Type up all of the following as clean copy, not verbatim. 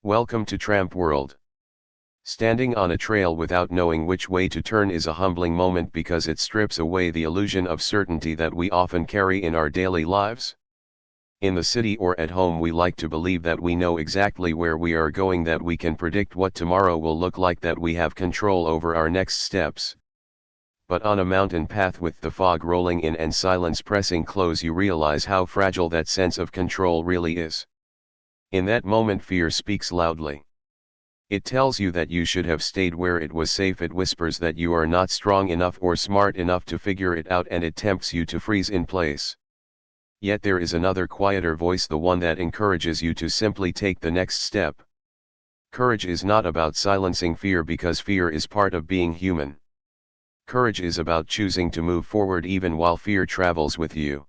Welcome to TrampWorld. Standing on a trail without knowing which way to turn is a humbling moment because it strips away the illusion of certainty that we often carry in our daily lives. In the city or at home, we like to believe that we know exactly where we are going, that we can predict what tomorrow will look like, that we have control over our next steps. But on a mountain path with the fog rolling in and silence pressing close, you realize how fragile that sense of control really is. In that moment, fear speaks loudly. It tells you that you should have stayed where it was safe. It whispers that you are not strong enough or smart enough to figure it out, and it tempts you to freeze in place. Yet there is another quieter voice, the one that encourages you to simply take the next step. Courage is not about silencing fear, because fear is part of being human. Courage is about choosing to move forward even while fear travels with you.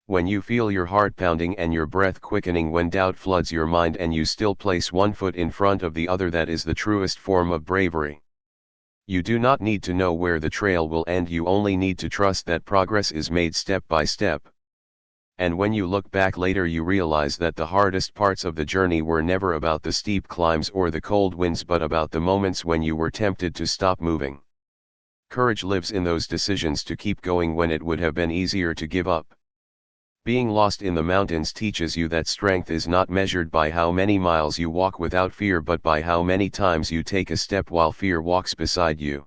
When you feel your heart pounding and your breath quickening, when doubt floods your mind and you still place one foot in front of the other, that is the truest form of bravery. You do not need to know where the trail will end, you only need to trust that progress is made step by step. And when you look back later, you realize that the hardest parts of the journey were never about the steep climbs or the cold winds, but about the moments when you were tempted to stop moving. Courage lives in those decisions to keep going when it would have been easier to give up. Being lost in the mountains teaches you that strength is not measured by how many miles you walk without fear, but by how many times you take a step while fear walks beside you.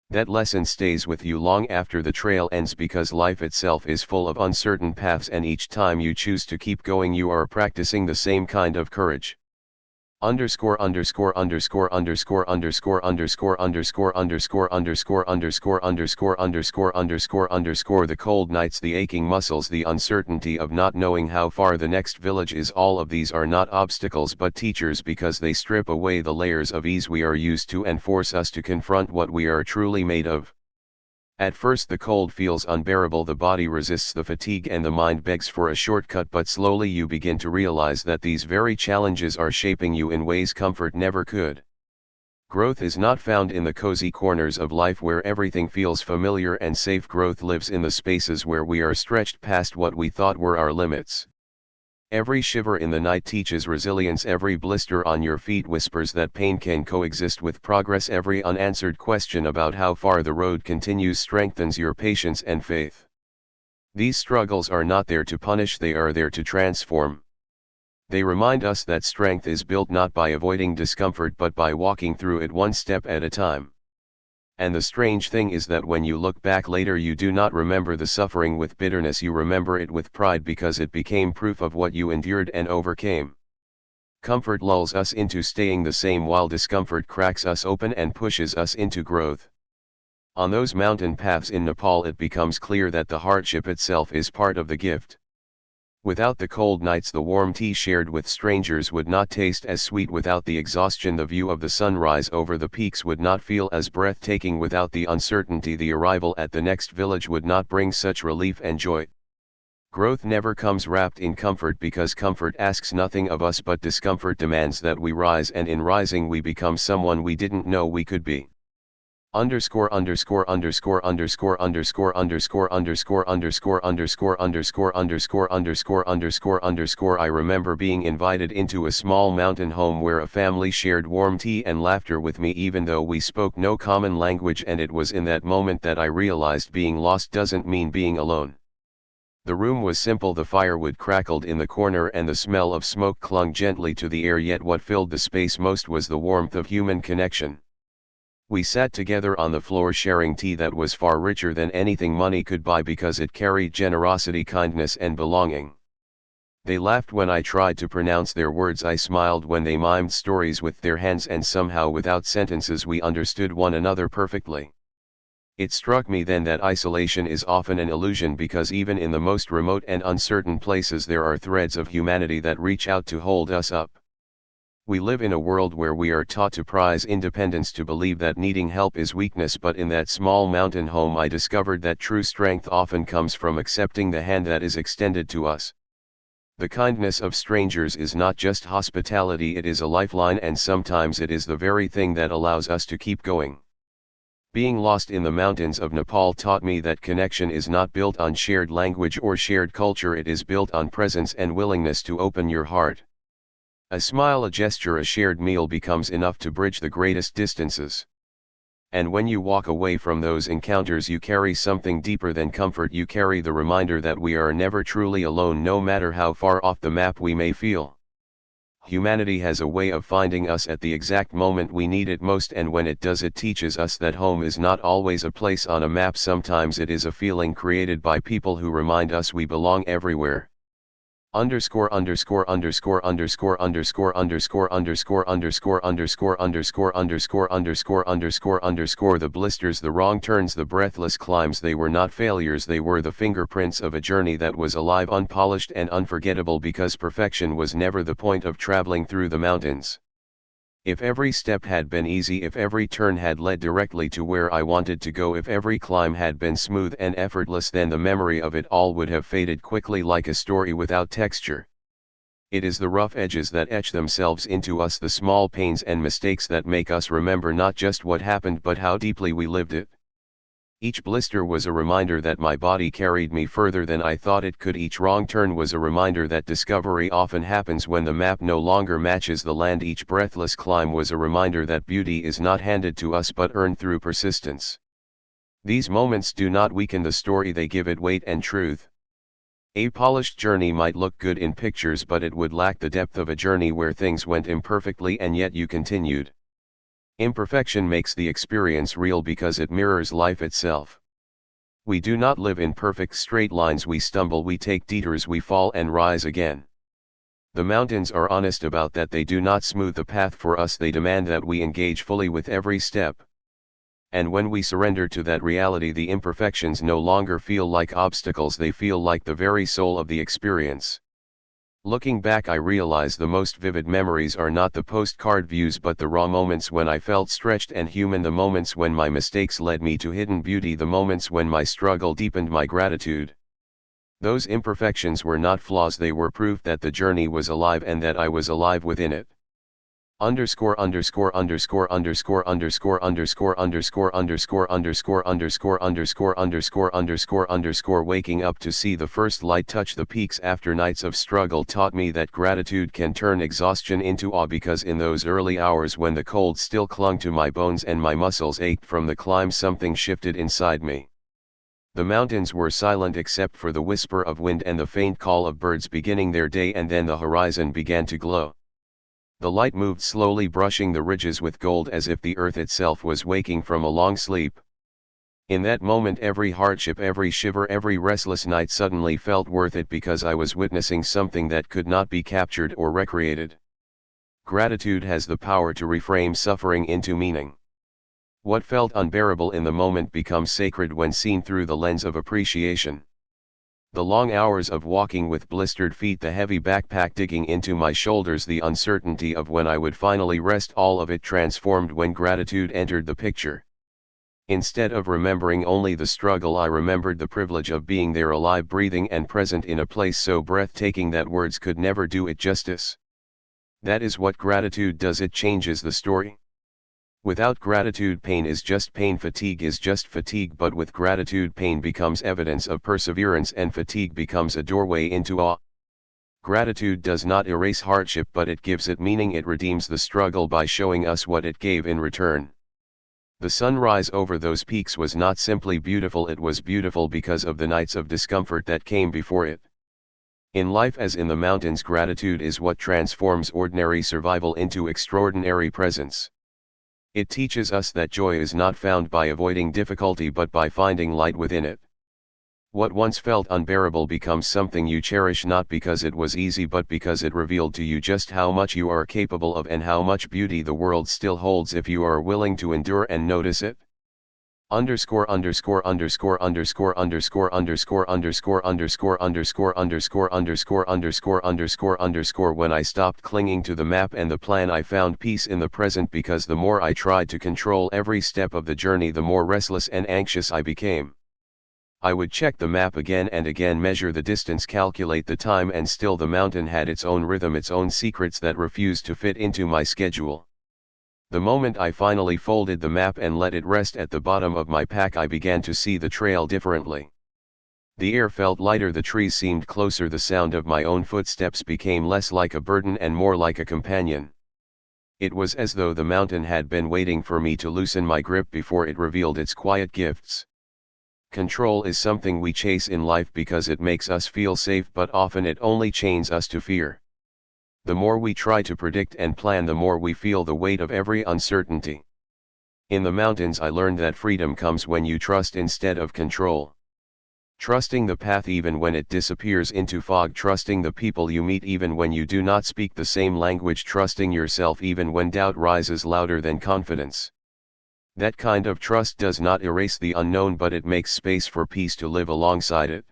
That lesson stays with you long after the trail ends, because life itself is full of uncertain paths, and each time you choose to keep going, you are practicing the same kind of courage. Underscore underscore underscore underscore underscore underscore underscore underscore underscore underscore underscore underscore underscore underscore the cold nights, the aching muscles, the uncertainty of not knowing how far the next village is. All of these are not obstacles but teachers, because they strip away the layers of ease we are used to and force us to confront what we are truly made of. At first the cold feels unbearable, the body resists the fatigue, and the mind begs for a shortcut, but slowly you begin to realize that these very challenges are shaping you in ways comfort never could. Growth is not found in the cozy corners of life where everything feels familiar and safe. Growth lives in the spaces where we are stretched past what we thought were our limits. Every shiver in the night teaches resilience. Every blister on your feet whispers that pain can coexist with progress. Every unanswered question about how far the road continues strengthens your patience and faith. These struggles are not there to punish, they are there to transform. They remind us that strength is built not by avoiding discomfort but by walking through it one step at a time. And the strange thing is that when you look back later, you do not remember the suffering with bitterness, you remember it with pride, because it became proof of what you endured and overcame. Comfort lulls us into staying the same, while discomfort cracks us open and pushes us into growth. On those mountain paths in Nepal, it becomes clear that the hardship itself is part of the gift. Without the cold nights, the warm tea shared with strangers would not taste as sweet. Without the exhaustion, the view of the sunrise over the peaks would not feel as breathtaking. Without the uncertainty, the arrival at the next village would not bring such relief and joy. Growth never comes wrapped in comfort, because comfort asks nothing of us, but discomfort demands that we rise, and in rising we become someone we didn't know we could be. Underscore underscore underscore underscore underscore underscore underscore underscore underscore underscore underscore underscore underscore underscore I remember being invited into a small mountain home where a family shared warm tea and laughter with me, even though we spoke no common language, and it was in that moment that I realized being lost doesn't mean being alone. The room was simple, the firewood crackled in the corner and the smell of smoke clung gently to the air, yet what filled the space most was the warmth of human connection. We sat together on the floor sharing tea that was far richer than anything money could buy, because it carried generosity, kindness and belonging. They laughed when I tried to pronounce their words, I smiled when they mimed stories with their hands, and somehow without sentences we understood one another perfectly. It struck me then that isolation is often an illusion, because even in the most remote and uncertain places there are threads of humanity that reach out to hold us up. We live in a world where we are taught to prize independence, to believe that needing help is weakness, but in that small mountain home I discovered that true strength often comes from accepting the hand that is extended to us. The kindness of strangers is not just hospitality, it is a lifeline, and sometimes it is the very thing that allows us to keep going. Being lost in the mountains of Nepal taught me that connection is not built on shared language or shared culture, it is built on presence and willingness to open your heart. A smile, a gesture, a shared meal becomes enough to bridge the greatest distances. And when you walk away from those encounters, you carry something deeper than comfort. You carry the reminder that we are never truly alone, no matter how far off the map we may feel. Humanity has a way of finding us at the exact moment we need it most, and when it does, it teaches us that home is not always a place on a map. Sometimes it is a feeling created by people who remind us we belong everywhere. Underscore underscore underscore underscore underscore underscore underscore underscore underscore underscore underscore underscore underscore underscore the blisters, the wrong turns, the breathless climbs, they were not failures, they were the fingerprints of a journey that was alive, unpolished and unforgettable, because perfection was never the point of traveling through the mountains. If every step had been easy, if every turn had led directly to where I wanted to go, if every climb had been smooth and effortless, then the memory of it all would have faded quickly like a story without texture. It is the rough edges that etch themselves into us, the small pains and mistakes that make us remember not just what happened but how deeply we lived it. Each blister was a reminder that my body carried me further than I thought it could. Each wrong turn was a reminder that discovery often happens when the map no longer matches the land. Each breathless climb was a reminder that beauty is not handed to us but earned through persistence. These moments do not weaken the story, they give it weight and truth. A polished journey might look good in pictures, but it would lack the depth of a journey where things went imperfectly and yet you continued. Imperfection makes the experience real because it mirrors life itself. We do not live in perfect straight lines, we stumble, we take detours, we fall and rise again. The mountains are honest about that, they do not smooth the path for us, they demand that we engage fully with every step. And when we surrender to that reality, the imperfections no longer feel like obstacles, they feel like the very soul of the experience. Looking back, I realize the most vivid memories are not the postcard views but the raw moments when I felt stretched and human, the moments when my mistakes led me to hidden beauty, the moments when my struggle deepened my gratitude. Those imperfections were not flaws, they were proof that the journey was alive and that I was alive within it. Underscore underscore underscore underscore underscore underscore underscore underscore underscore underscore underscore underscore underscore underscore waking up to see the first light touch the peaks after nights of struggle taught me that gratitude can turn exhaustion into awe, because in those early hours when the cold still clung to my bones and my muscles ached from the climb, something shifted inside me. The mountains were silent except for the whisper of wind and the faint call of birds beginning their day, and then the horizon began to glow. The light moved slowly, brushing the ridges with gold as if the earth itself was waking from a long sleep. In that moment, every hardship, every shiver, every restless night suddenly felt worth it, because I was witnessing something that could not be captured or recreated. Gratitude has the power to reframe suffering into meaning. What felt unbearable in the moment becomes sacred when seen through the lens of appreciation. The long hours of walking with blistered feet, the heavy backpack digging into my shoulders, the uncertainty of when I would finally rest, all of it transformed when gratitude entered the picture. Instead of remembering only the struggle, I remembered the privilege of being there, alive, breathing and present in a place so breathtaking that words could never do it justice. That is what gratitude does, it changes the story. Without gratitude, pain is just pain, fatigue is just fatigue, but with gratitude, pain becomes evidence of perseverance and fatigue becomes a doorway into awe. Gratitude does not erase hardship, but it gives it meaning, it redeems the struggle by showing us what it gave in return. The sunrise over those peaks was not simply beautiful, it was beautiful because of the nights of discomfort that came before it. In life as in the mountains, gratitude is what transforms ordinary survival into extraordinary presence. It teaches us that joy is not found by avoiding difficulty but by finding light within it. What once felt unbearable becomes something you cherish, not because it was easy but because it revealed to you just how much you are capable of and how much beauty the world still holds if you are willing to endure and notice it. Underscore underscore underscore underscore underscore underscore underscore underscore underscore underscore underscore underscore underscore underscore when I stopped clinging to the map and the plan, I found peace in the present, because the more I tried to control every step of the journey, the more restless and anxious I became. I would check the map again and again, measure the distance, calculate the time, and still the mountain had its own rhythm, its own secrets that refused to fit into my schedule. The moment I finally folded the map and let it rest at the bottom of my pack, I began to see the trail differently. The air felt lighter, the trees seemed closer, the sound of my own footsteps became less like a burden and more like a companion. It was as though the mountain had been waiting for me to loosen my grip before it revealed its quiet gifts. Control is something we chase in life because it makes us feel safe, but often it only chains us to fear. The more we try to predict and plan, the more we feel the weight of every uncertainty. In the mountains, I learned that freedom comes when you trust instead of control. Trusting the path even when it disappears into fog, trusting the people you meet even when you do not speak the same language, trusting yourself even when doubt rises louder than confidence. That kind of trust does not erase the unknown, but it makes space for peace to live alongside it.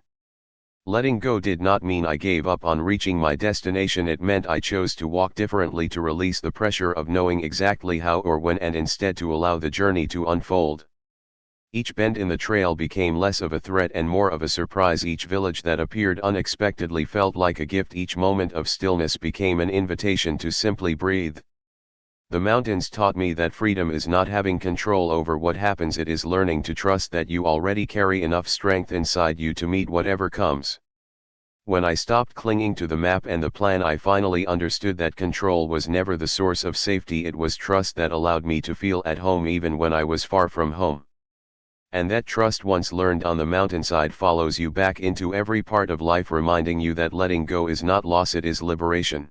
Letting go did not mean I gave up on reaching my destination, it meant I chose to walk differently, to release the pressure of knowing exactly how or when, and instead to allow the journey to unfold. Each bend in the trail became less of a threat and more of a surprise. Each village that appeared unexpectedly felt like a gift. Each moment of stillness became an invitation to simply breathe. The mountains taught me that freedom is not having control over what happens, it is learning to trust that you already carry enough strength inside you to meet whatever comes. When I stopped clinging to the map and the plan, I finally understood that control was never the source of safety. It was trust that allowed me to feel at home even when I was far from home. And that trust, once learned on the mountainside, follows you back into every part of life, reminding you that letting go is not loss, it is liberation.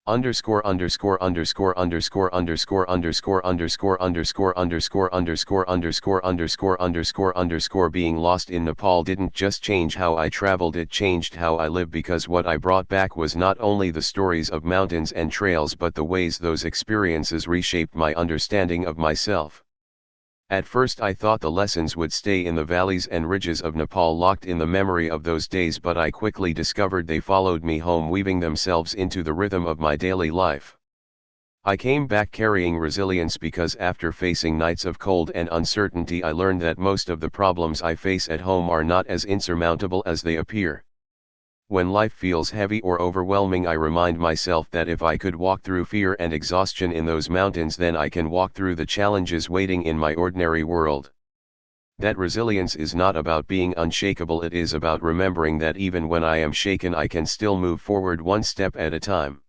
Underscore underscore underscore underscore underscore underscore underscore underscore underscore underscore underscore underscore underscore underscore. Being lost in Nepal didn't just change how I traveled, it changed how I live, because what I brought back was not only the stories of mountains and trails, but the ways those experiences reshaped my understanding of myself. At first I thought the lessons would stay in the valleys and ridges of Nepal, locked in the memory of those days, but I quickly discovered they followed me home, weaving themselves into the rhythm of my daily life. I came back carrying resilience, because after facing nights of cold and uncertainty, I learned that most of the problems I face at home are not as insurmountable as they appear. When life feels heavy or overwhelming, I remind myself that if I could walk through fear and exhaustion in those mountains, then I can walk through the challenges waiting in my ordinary world. That resilience is not about being unshakable, it is about remembering that even when I am shaken, I can still move forward one step at a time.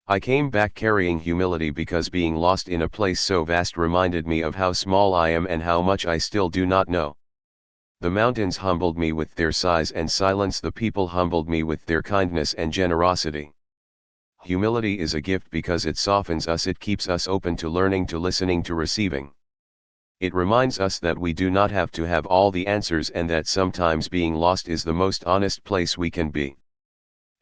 I came back carrying humility, because being lost in a place so vast reminded me of how small I am and how much I still do not know. The mountains humbled me with their size and silence, the people humbled me with their kindness and generosity. Humility is a gift because it softens us, it keeps us open to learning, to listening, to receiving. It reminds us that we do not have to have all the answers, and that sometimes being lost is the most honest place we can be.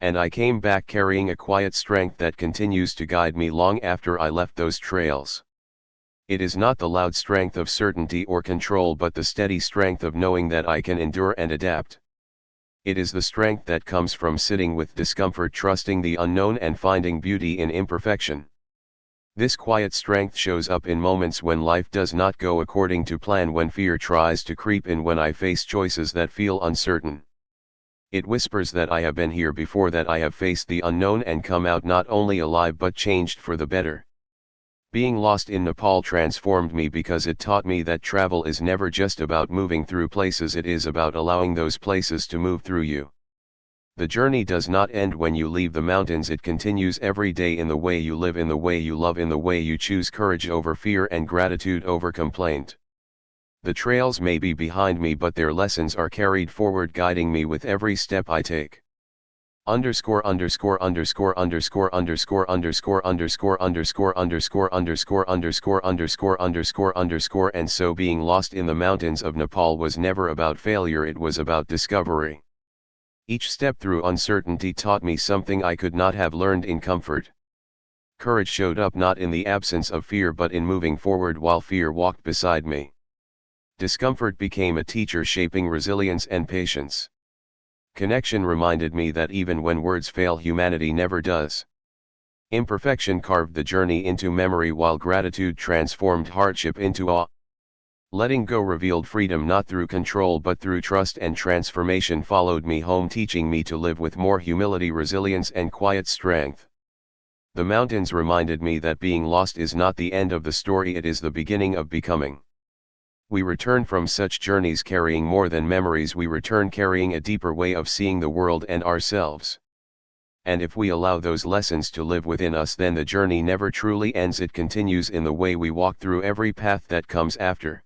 And I came back carrying a quiet strength that continues to guide me long after I left those trails. It is not the loud strength of certainty or control, but the steady strength of knowing that I can endure and adapt. It is the strength that comes from sitting with discomfort, trusting the unknown, and finding beauty in imperfection. This quiet strength shows up in moments when life does not go according to plan, when fear tries to creep in, when I face choices that feel uncertain. It whispers that I have been here before, that I have faced the unknown and come out not only alive but changed for the better. Being lost in Nepal transformed me because it taught me that travel is never just about moving through places, it is about allowing those places to move through you. The journey does not end when you leave the mountains, it continues every day, in the way you live, in the way you love, in the way you choose courage over fear and gratitude over complaint. The trails may be behind me, but their lessons are carried forward, guiding me with every step I take. Underscore underscore underscore underscore underscore underscore underscore underscore underscore underscore underscore underscore underscore underscore. And so being lost in the mountains of Nepal was never about failure, it was about discovery. Each step through uncertainty taught me something I could not have learned in comfort. Courage showed up not in the absence of fear, but in moving forward while fear walked beside me. Discomfort became a teacher, shaping resilience and patience. Connection reminded me that even when words fail, humanity never does. Imperfection carved the journey into memory, while gratitude transformed hardship into awe. Letting go revealed freedom not through control but through trust, and transformation followed me home, teaching me to live with more humility, resilience, and quiet strength. The mountains reminded me that being lost is not the end of the story, it is the beginning of becoming. We return from such journeys carrying more than memories, we return carrying a deeper way of seeing the world and ourselves. And if we allow those lessons to live within us, then the journey never truly ends, it continues in the way we walk through every path that comes after.